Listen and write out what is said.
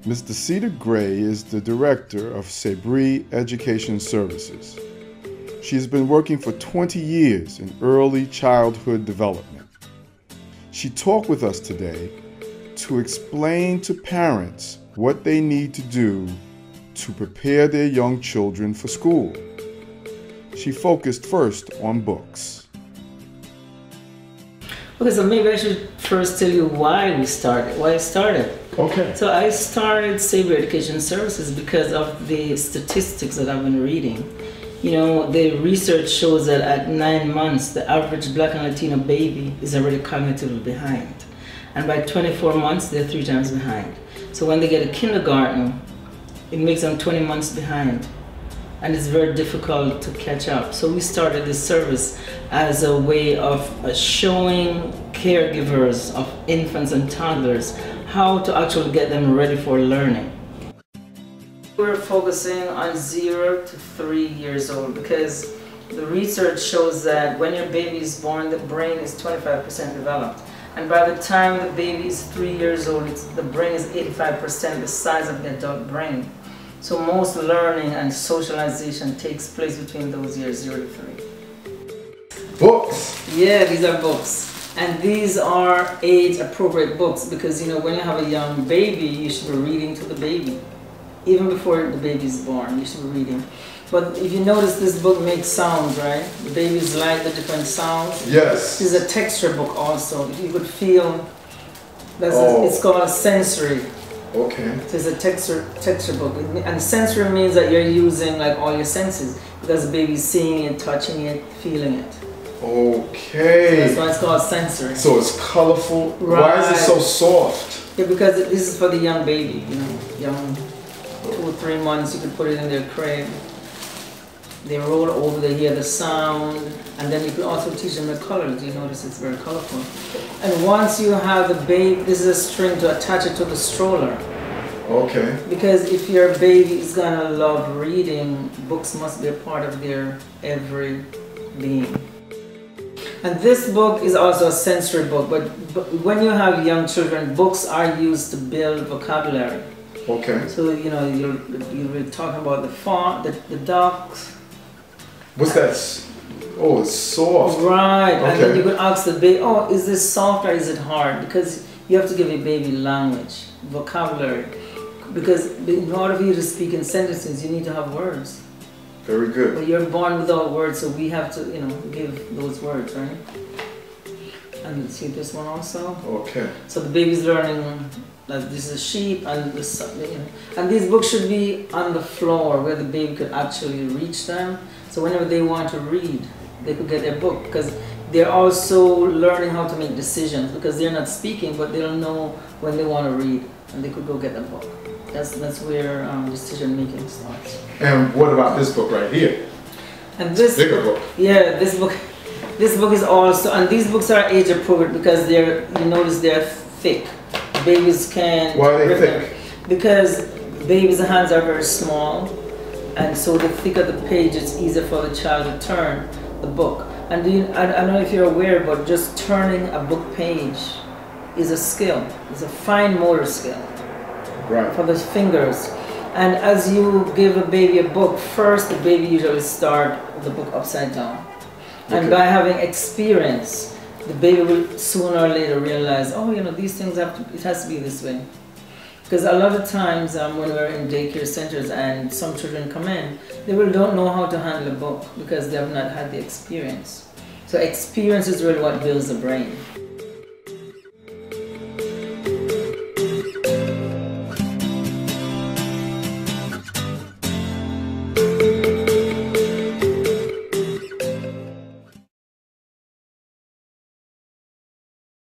Ms. Deseta Gray is the director of Sabri Education Services. She has been working for 20 years in early childhood development. She talked with us today to explain to parents what they need to do to prepare their young children for school. She focused first on books. Okay, so maybe I should first tell you why I started. Okay. So I started Sabri Education Services because of the statistics that I've been reading. You know, the research shows that at 9 months, the average Black and Latino baby is already cognitively behind. And by 24 months, they're 3 times behind. So when they get a kindergarten, it makes them 20 months behind. And it's very difficult to catch up. So we started this service as a way of showing caregivers of infants and toddlers how to actually get them ready for learning. We're focusing on 0 to 3 years old because the research shows that when your baby is born, the brain is 25% developed. And by the time the baby is 3 years old, the brain is 85% the size of the adult brain. So most learning and socialization takes place between those years 0 to 3. Books? Yeah, these are books. And these are age-appropriate books because, you know, when you have a young baby, you should be reading to the baby. Even before the baby is born, you should be reading. But if you notice, this book makes sounds, right? The babies like the different sounds. Yes. This is a texture book also. You could feel, it's called sensory. Okay. So it's a texture book. And sensory means that you're using like all your senses because the baby's seeing it, touching it, feeling it. Okay. So that's why it's called sensory. So it's colorful. Right. Why is it so soft? Yeah, because this is for the young baby, you know, young 2 or 3 months. You could put it in their crib. They roll over, they hear the sound, and then you can also teach them the colors. You notice it's very colorful. And once you have the baby, this is a string to attach it to the stroller. Okay. Because if your baby is gonna love reading, books must be a part of their every being. And this book is also a sensory book, but when you have young children, books are used to build vocabulary. Okay. So, you know, you'll be talking about the font, the ducks. What's that? Oh, it's soft. Right, okay. And then you could ask the baby, oh, is this soft or is it hard? Because you have to give a baby language, vocabulary. Because in order for you to speak in sentences, you need to have words. Very good. But you're born without words, so we have to, you know, give those words, right? And see this one also. Okay. So the baby's learning that this is a sheep and this, you know. And these books should be on the floor where the baby could actually reach them. So whenever they want to read, they could get their book because they're also learning how to make decisions because they're not speaking, but they'll know when they want to read and they could go get the book. That's where decision making starts. And what about this book right here? And this bigger book. Yeah, this book is also, and these books are age appropriate because you notice they're thick. Babies can. Why are they thick? Because babies' hands are very small, and so the thicker the page, it's easier for the child to turn the book. And I don't know if you're aware, but just turning a book page is a skill. It's a fine motor skill. Right. For the fingers. And as you give a baby a book, first the baby usually starts the book upside down. Okay. And by having experience, the baby will sooner or later realize, oh, you know, these things it has to be this way. Because a lot of times when we're in daycare centers and some children come in, they really don't know how to handle a book because they have not had the experience. So experience is really what builds the brain.